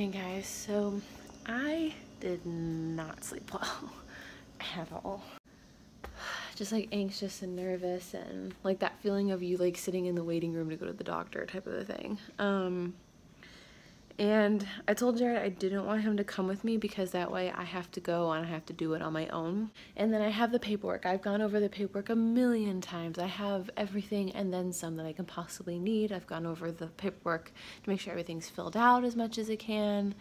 morning, guys. So I did not sleep well at all. Just like anxious and nervous, and like that feeling of you like sitting in the waiting room to go to the doctor type of a thing. And I told Jared I didn't want him to come with me because that way I have to go and I have to do it on my own. And then I have the paperwork. I've gone over the paperwork a million times. I have everything and then some that I can possibly need. I've gone over the paperwork to make sure everything's filled out as much as it can.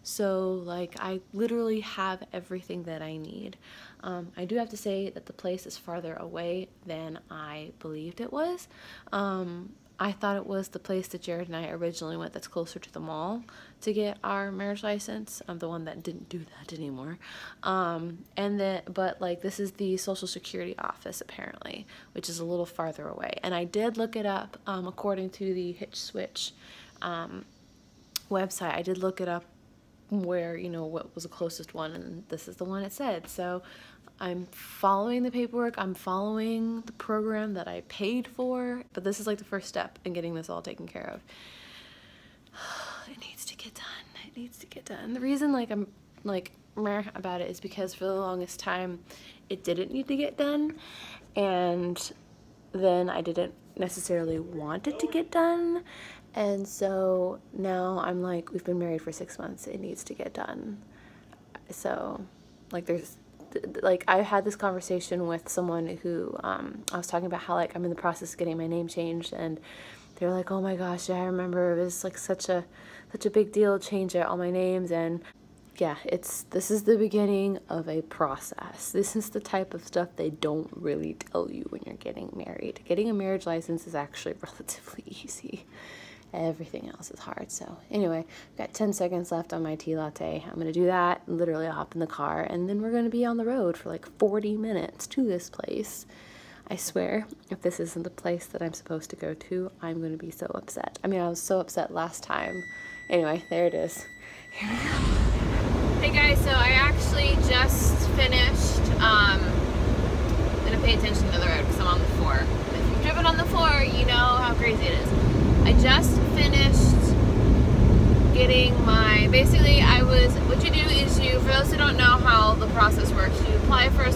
So like I literally have everything that I need. I do have to say that the place is farther away than I believed it was. I thought it was the place that Jared and I originally went that's closer to the mall to get our marriage license. I'm the one that didn't do that anymore. But like this is the Social Security office apparently, which is a little farther away. And I did look it up according to the Hitch Switch website. I did look it up where, you know, what was the closest one, and this is the one it said. So I'm following the paperwork, I'm following the program that I paid for, but this is like the first step in getting this all taken care of. It needs to get done. It needs to get done. The reason like I'm like meh about it is because for the longest time it didn't need to get done, and then I didn't necessarily want it to get done. And so now I'm like, we've been married for 6 months, it needs to get done. So like I had this conversation with someone who I was talking about how like I'm in the process of getting my name changed, and they're like, oh my gosh, I remember it was like such a big deal to change all my names. And yeah, this is the beginning of a process. This is the type of stuff they don't really tell you when you're getting married. Getting a marriage license is actually relatively easy. Everything else is hard. So anyway, I've got 10 seconds left on my tea latte. I'm gonna do that, literally hop in the car, and then we're gonna be on the road for like 40 minutes to this place. I swear, if this isn't the place that I'm supposed to go to, I'm gonna be so upset. I mean, I was so upset last time. Anyway, there it is. Here we go. Hey guys, so I actually just finished, I'm gonna pay attention to the road because I'm on the 4. If you've driven on the 4, you know how crazy it is. I just finished getting my, basically what you do is you, for those who don't know how the process works, you apply for a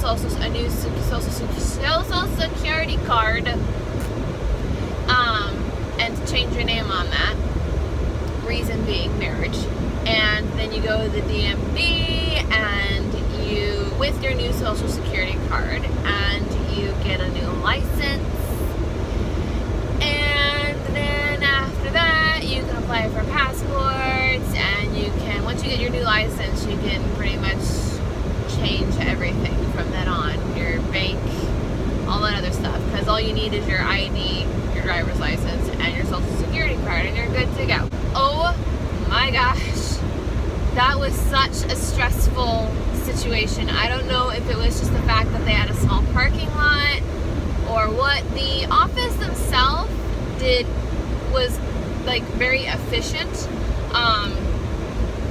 new social security card, and change your name on that, reason being marriage. And then you go to the DMV and you, with your new social security card, and you get a new license. After that, you can apply for passports, and you can, once you get your new license, you can pretty much change everything from then on. Your bank, all that other stuff, because all you need is your ID, your driver's license, and your social security card, and you're good to go. Oh my gosh, that was such a stressful situation. I don't know if it was just the fact that they had a small parking lot, or what. The office themselves did was like very efficient,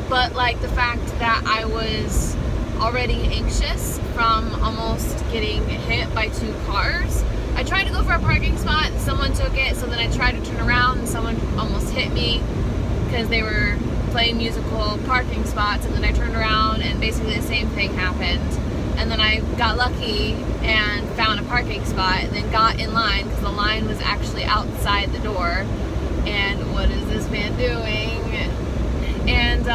but like the fact that I was already anxious from almost getting hit by 2 cars. I tried to go for a parking spot and someone took it, so then I tried to turn around and someone almost hit me because they were playing musical parking spots, and then I turned around and basically the same thing happened. And then I got lucky and found a parking spot, and then got in line because the line was actually outside the door. And what is this man doing? And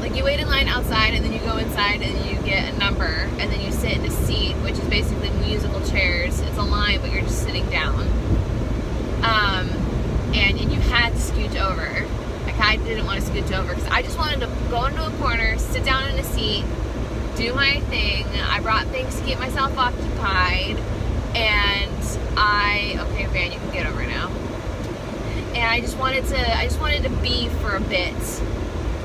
like you wait in line outside, and then you go inside and you get a number, and then you sit in a seat, which is basically musical chairs. It's a line, but you're just sitting down. And you had to scooch over. Like I didn't want to scooch over because I just wanted to go into a corner, sit down in a seat, do my thing. I brought things to keep myself occupied, and okay, Van, you can get over now. And I just wanted to be for a bit.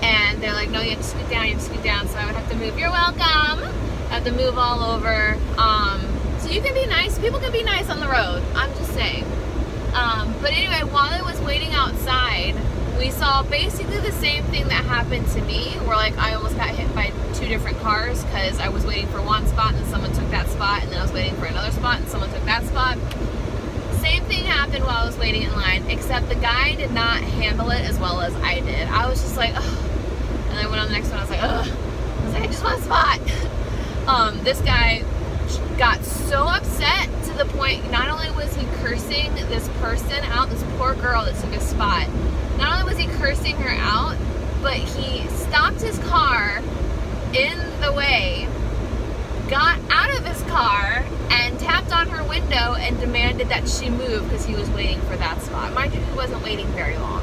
And they're like, no, you have to scoot down, you have to scoot down. So I would have to move. You're welcome. I have to move all over. So you can be nice. People can be nice on the road. I'm just saying. But anyway, while I was waiting outside, we saw basically the same thing that happened to me, where like I almost got hit by 2 different cars because I was waiting for one spot and then someone took that spot, and then I was waiting for another spot and someone took that spot. same thing happened while I was waiting in line, except the guy did not handle it as well as I did. I was just like, ugh. And I went on the next one, I was like, ugh. I was like, I just want a spot. This guy got so upset to the point, not only was he cursing this person out, this poor girl that took a spot, not only was he cursing her out, but he stopped his car in the way, got out of his car, and tapped on her window and demanded that she move because he was waiting for that spot. Mind you, he wasn't waiting very long.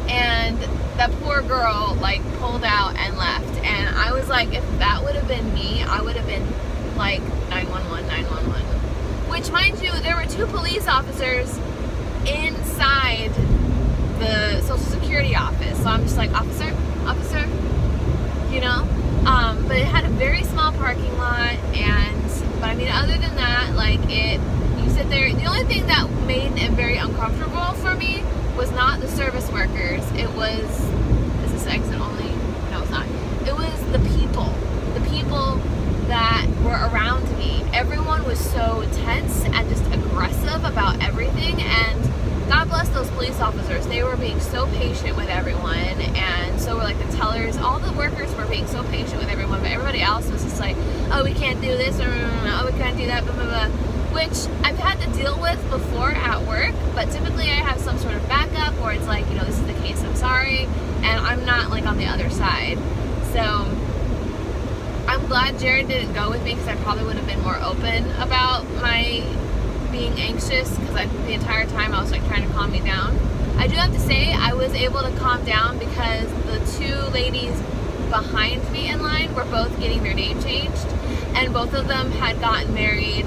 And that poor girl, like, pulled out and left. And I was like, if that would have been me, I would have been like, 911, 911. Which, mind you, there were 2 police officers inside the Social Security office. So I'm just like, officer, you know? But it had a very small parking lot, but I mean, other than that, like, you sit there, the only thing that made it very uncomfortable for me was not the service workers, is this exit only? No, it's not. It was the people that were around me. Everyone was so tense and just aggressive about everything, and God bless those police officers. They were being so patient with everyone, and so were like the tellers. All the workers were being so patient with everyone, but everybody else was just like, oh, we can't do this, or oh, we can't do that, blah, blah, blah. Which I've had to deal with before at work, but typically I have some sort of backup where it's like, you know, this is the case, I'm sorry, and I'm not like on the other side. So I'm glad Jared didn't go with me, because I probably would have been more open about my being anxious, because the entire time I was like trying to calm me down. I do have to say I was able to calm down because the 2 ladies behind me in line were both getting their name changed, and both of them had gotten married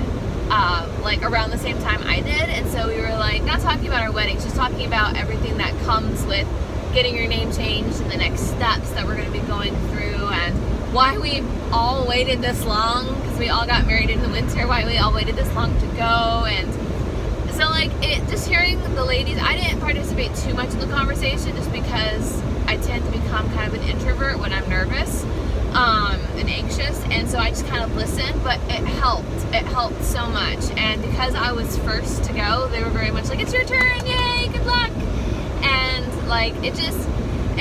like around the same time I did, and so we were like not talking about our weddings, just talking about everything that comes with getting your name changed and the next steps that we're going to be going through, and why we all waited this long, because we all got married in the winter, why we all waited this long to go. And so like just hearing the ladies, I didn't participate too much in the conversation just because I tend to become kind of an introvert when I'm nervous and anxious, and so I just kind of listened, but it helped so much. And because I was first to go, they were very much like, it's your turn, yay, good luck. And like it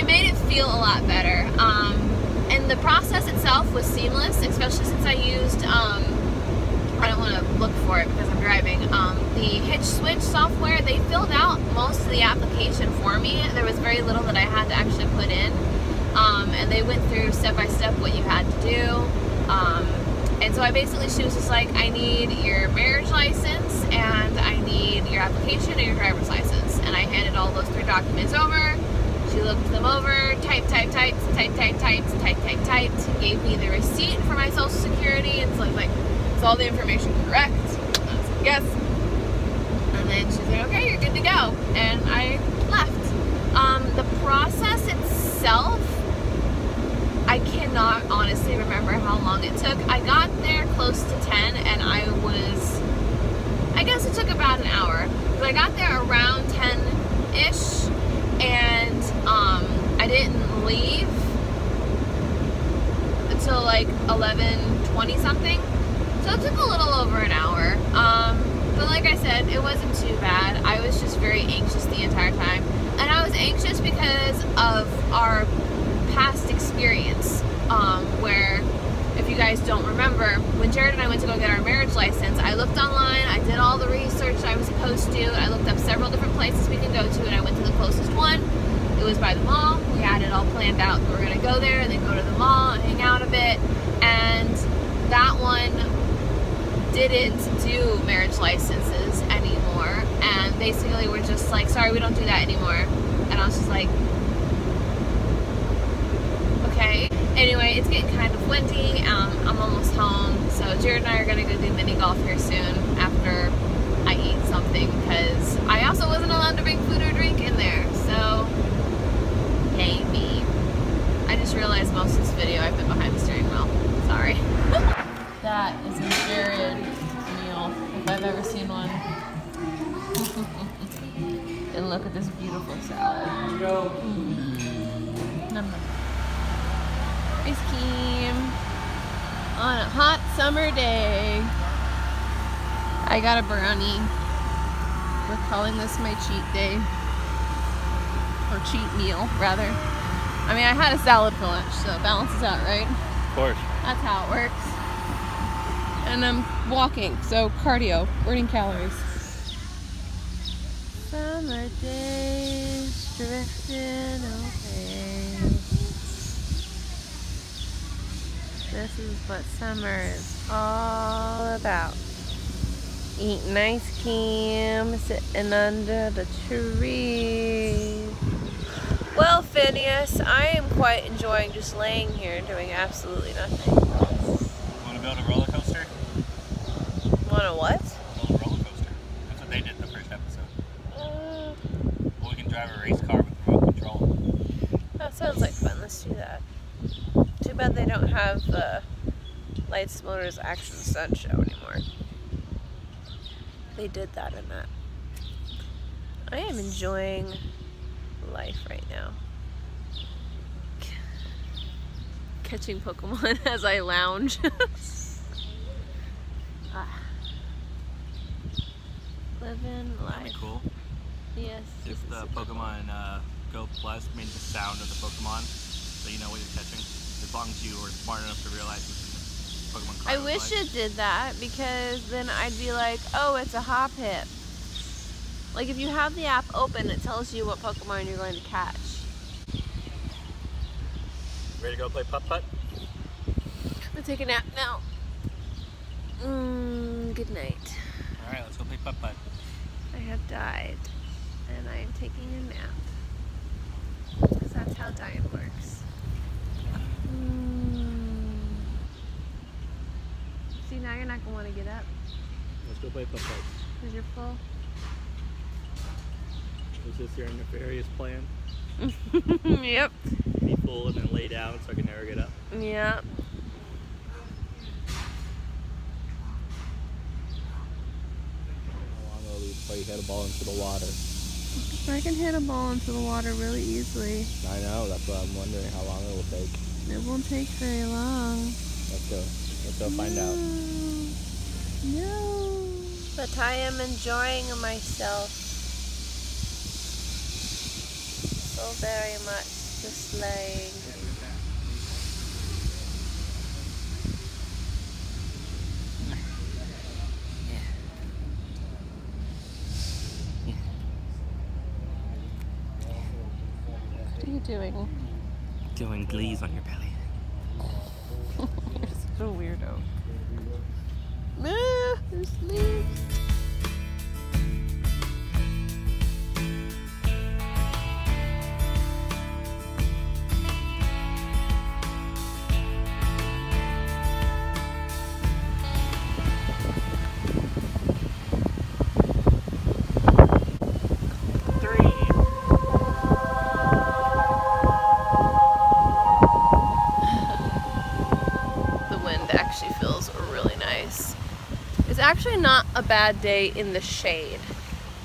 made it feel a lot better. And the process itself was seamless, especially since I used, I don't want to look for it because I'm driving, the Hitch Switch software. They filled out most of the application for me. There was very little that I had to actually put in, and they went through step by step what you had to do. And so she was just like, I need your marriage license, and I need your application and your driver's license. And I handed all those 3 documents over. She looked them over, typed, gave me the receipt for my Social Security, and so I was like, is all the information correct? And I was like, yes. And then she's like, okay, you're good to go. And I left. The process itself, I cannot honestly remember how long it took. I got there close to 10, and I guess it took about an hour. But I got there around 10-ish, and I didn't leave until like 11:20 something. So it took a little over an hour. But like I said, it wasn't too bad. I was just very anxious the entire time. And I was anxious because of our past experience, where, if you guys don't remember, when Jared and I went to go get our marriage license, I looked online, I did all the research I was supposed to, I looked up several different places we can go to, and I went to the closest one. It was by the mall. We had it all planned out. We were going to go there and then go to the mall and hang out a bit, and that one didn't do marriage licenses anymore, and basically we're just like, sorry, we don't do that anymore. And I was just like, okay. Anyway, it's getting kind of windy. I'm almost home, so Jared and I are gonna go do mini golf here soon after I eat something, because I also wasn't allowed to bring food or drink in there, so yay me. I just realized most of this video I've been behind the steering wheel. Sorry. That is a Jared meal, if I've ever seen one. And look at this beautiful salad. Ice cream on a hot summer day. I got a brownie. We're calling this my cheat day. Or cheat meal, rather. I mean, I had a salad for lunch, so it balances out, right? Of course. That's how it works. And I'm walking, so cardio, burning calories. Summer days drifting away. This is what summer is all about. Eating ice cream, sitting under the tree. Well, Phineas, I am quite enjoying just laying here and doing absolutely nothing. Want to build a roller coaster? Want a what? Build a roller coaster. That's what they did in the first episode. Well, we can drive a race car with remote control. That sounds like fun. Let's do that. Too bad they don't have the Lights, Motors, Action, Stunt show anymore. They did that in that. I am enjoying life right now. Catching Pokemon as I lounge. Living life. That'd be cool. Yes. If the Pokemon Go Plus made the sound of the Pokemon, so you know what you're catching, as long as you were smart enough to realize this Pokemon card. I wish it did that, because then I'd be like, oh, it's a Hoppip. Like, if you have the app open, it tells you what Pokemon you're going to catch. Ready to go play putt-putt? I'm gonna take a nap now. Good night. Alright, let's go play putt-putt. I have died, and I am taking a nap. Because that's how dying works. See, now you're not going to want to get up. Let's go play putt-putt. Because you're full. Is this your nefarious plan? Yep. Be full and then lay down so I can never get up? Yeah. How long will it before you hit a ball into the water? I can hit a ball into the water really easily. I know, that's what I'm wondering, how long it will take. It won't take very long. Let's go. Let's go find out. No. But I am enjoying myself so very much, just laying. What are you doing? Doing glees on your belly. You're such a weirdo. Ah, there's leaves. It's actually not a bad day in the shade.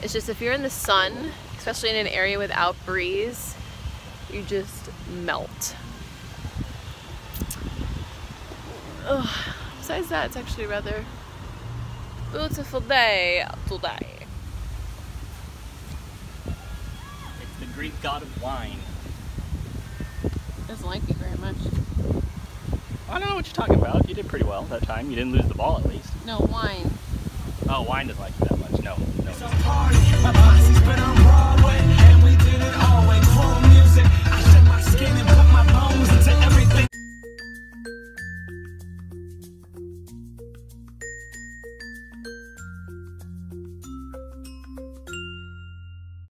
It's just if you're in the sun, especially in an area without breeze, you just melt. Ugh. Besides that, it's actually a rather beautiful day today. It's the Greek god of wine. Doesn't like me very much. I don't know what you're talking about. You did pretty well that time. You didn't lose the ball at least. No, wine. Oh, wine doesn't like you that much. No. It's a party. My posse's been on broad.